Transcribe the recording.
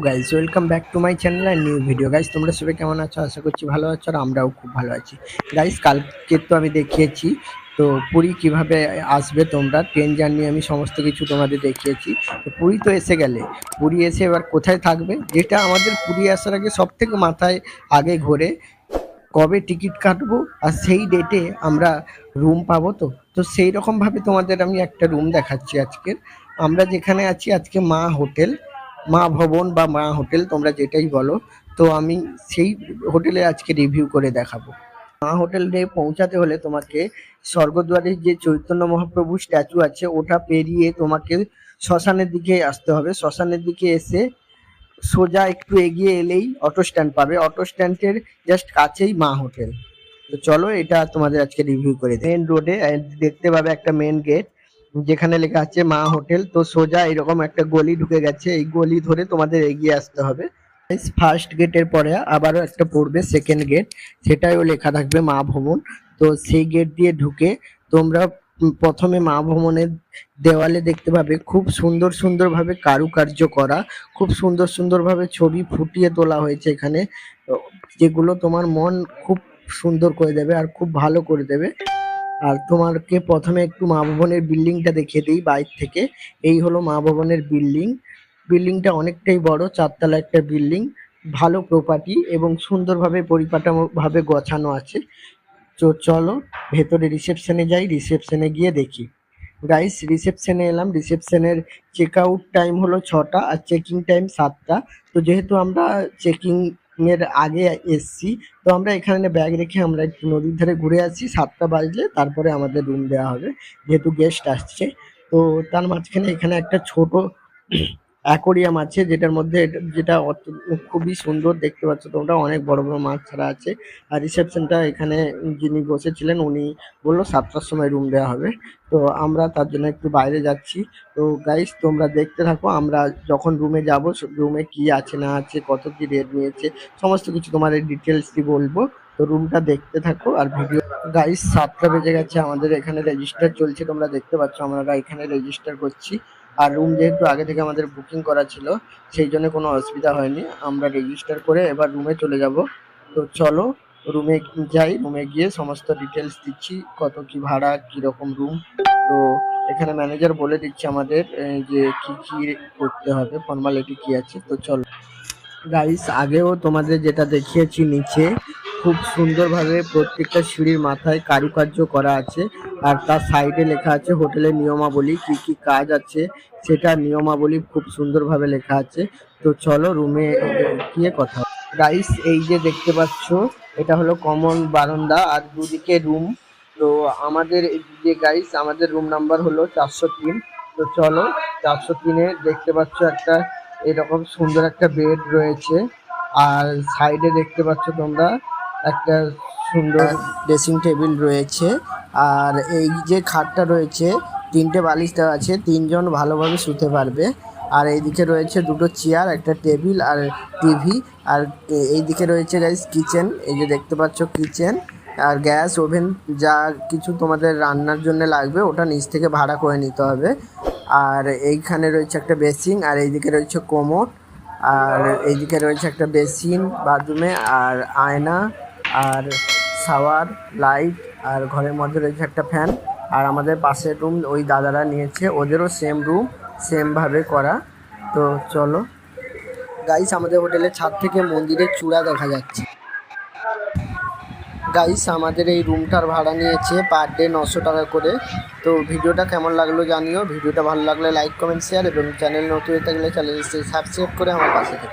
Guys, welcome back to my channel আর new video. Guys, তোমরা সবাই কেমন আছো? আশা করছি ভালো আছো, আর আমরাও খুব ভালো আছি। গাইস, কালকে তো আমি দেখিয়েছি তো পুরী কিভাবে আসবে তোমরা, ট্রেন জার্নি আমি সমস্ত কিছু তোমাদের দেখিয়েছি। তো পুরী তো এসে গেলে, পুরী এসে এবার কোথায় থাকবে, যেটা আমাদের পুরী আসার আগে সব থেকে মাথায় আগে ঘোরে, কবে টিকিট কাটবো আর সেই ডেটে আমরা রুম পাবো। তো সেই রকমভাবে তোমাদের আমি একটা রুম দেখাচ্ছি আজকে। আমরা যেখানে আছি আজকে মা হোটেল, মা ভবন বা মা হোটেল, তোমরা যেটাই বলো। তো আমি সেই হোটেলে আজকে রিভিউ করে দেখাবো। মা হোটেলে পৌঁছাতে হলে তোমাকে স্বর্গদ্বারের যে চৈতন্য মহাপ্রভু স্ট্যাচু আছে ওটা পেরিয়ে তোমাকে শ্মশানের দিকে আসতে হবে। শ্মশানের দিকে এসে সোজা একটু এগিয়ে এলেই অটো স্ট্যান্ড পাবে। অটো স্ট্যান্ডের জাস্ট কাছেই মা হোটেল। তো চলো এটা তোমাদের আজকে রিভিউ করে দিই। মেন রোডে দেখতে পাবে একটা মেন গেট, যেখানে লেখা আছে মা হোটেল। তো সোজা এরকম একটা গলি ঢুকে গেছে, এই গলি ধরে তোমাদের এগিয়ে আসতে হবে। ফার্স্ট গেটের পরে আবারও একটা পড়বে সেকেন্ড গেট, সেটাও লেখা থাকবে মা ভবন। তো সেই গেট দিয়ে ঢুকে তোমরা প্রথমে মা ভবনের দেওয়ালে দেখতে পাবে খুব সুন্দর সুন্দর ভাবে কারুকার্য করা, খুব সুন্দর সুন্দর ভাবে ছবি ফুটিয়ে তোলা হয়েছে এখানে, যেগুলো তোমার মন খুব সুন্দর করে দেবে আর খুব ভালো করে দেবে। আর তোমাকে প্রথমে একটু মা ভবনের বিল্ডিংটা দেখিয়ে দিই বাইরে থেকে। এই হলো মা ভবনের বিল্ডিং। বিল্ডিংটা অনেকটাই বড়, চারতলা একটা বিল্ডিং, ভালো প্রপার্টি এবং সুন্দরভাবে পরিপাটাভাবে গোছানো আছে। তো চলো ভেতরে রিসেপশনে যাই, রিসেপশনে গিয়ে দেখি। গাইস, রিসেপশনে এলাম। রিসেপশনের চেক আউট টাইম হলো 6টা আর চেকিং টাইম 7টা। তো যেহেতু আমরা চেকিং এর আগে এসছি, তো আমরা এখানে ব্যাগ রেখে আমরা একটু নদীর ধারে ঘুরে আসি। 7টা বাজলে তারপরে আমাদের রুম দেওয়া হবে, যেহেতু গেস্ট আসছে। তো তার মাঝখানে এখানে একটা ছোট অ্যাকোরিয়াম আছে, যেটার মধ্যে যেটা খুবই সুন্দর দেখতে পাচ্ছ তোমরা, অনেক বড় বড় মাছ ছাড়া আছে। আর রিসেপশনটা এখানে যিনি বসেছিলেন উনি বললো 7টার সময় রুম দেওয়া হবে। তো আমরা তার জন্য একটু বাইরে যাচ্ছি। তো গাইস, তোমরা দেখতে থাকো, আমরা যখন রুমে যাব রুমে কি আছে না আছে, কত কি রেট নিয়েছে, সমস্ত কিছু তোমাদের ডিটেলসই বলবো। তো রুমটা দেখতে থাকো আর ভিডিও। গাইস, 7টা বেজে গেছে, আমাদের এখানে রেজিস্টার চলছে, তোমরা দেখতে পাচ্ছ আমরা এখানে রেজিস্টার করছি। আর রুম যেহেতু আগে থেকে আমাদের বুকিং করা ছিল, সেই জন্য কোনো অসুবিধা হয়নি। আমরা রেজিস্টার করে এবার রুমে চলে যাব। তো চলো রুমে যাই, রুমে গিয়ে সমস্ত ডিটেলস দিচ্ছি, কত কি ভাড়া, কিরকম রুম। তো এখানে ম্যানেজার বলে দিচ্ছে আমাদের যে কি কি করতে হবে, ফর্মালিটি কি আছে। তো চলো গাইস, আগেও তোমাদের যেটা দেখিয়েছি, নিচে খুব সুন্দরভাবে প্রত্যেকটা সিঁড়ির মাথায় কারুকার্য করা আছে, আর তার সাইডে লেখা আছে হোটেলের নিয়মাবলী, কি কি কাজ আছে সেটা নিয়মাবলী খুব সুন্দরভাবে লেখা আছে। তো চলো রুমে গিয়ে কথা। গাইস, এই যে দেখতে পাচ্ছ এটা হলো কমন বারান্দা আর দুদিকে রুম। তো আমাদের যে গাইস, আমাদের রুম নাম্বার হলো 403। তো চলো 403-এ দেখতে পাচ্ছ একটা এরকম সুন্দর একটা বেড রয়েছে, আর সাইডে দেখতে পাচ্ছ তোমরা একটা সুন্দর ড্রেসিং টেবিল রয়েছে। আর এই যে খাটটা রয়েছে, 3টে বালিশ দেওয়া আছে, 3জন ভালোভাবে শুতে পারবে। আর এইদিকে রয়েছে দুটো চেয়ার, একটা টেবিল আর টিভি। আর এইদিকে রয়েছে গাইস কিচেন, এই যে দেখতে পাচ্ছ কিচেন। আর গ্যাস ওভেন যা কিছু তোমাদের রান্নার জন্য লাগবে ওটা নিচ থেকে ভাড়া করে নিতে হবে। আর এইখানে রয়েছে একটা বেসিন, আর এইদিকে রয়েছে কোমোড, আর এইদিকে রয়েছে একটা বেসিন বাথরুমে, আর আয়না, আর শাওয়ার, লাইট, আর ঘরের মধ্যে রয়েছে একটা ফ্যান। আর আমাদের পাশের রুম ওই দাদারা নিয়েছে, ওদেরও সেম রুম, সেমভাবে করা। তো চলো গাইস, আমাদের হোটেলের ছাদ থেকে মন্দিরের চূড়া দেখা যাচ্ছে। গাইস, আমাদের এই রুমটার ভাড়া নিয়েছে পার ডে 900 টাকা করে। তো ভিডিওটা কেমন লাগলো জানিও। ভিডিওটা ভালো লাগলে লাইক কমেন্ট শেয়ার, এবং চ্যানেল নতুন হয়ে থাকলে চ্যানেলটি সাবস্ক্রাইব করে আমার পাশে থেকো।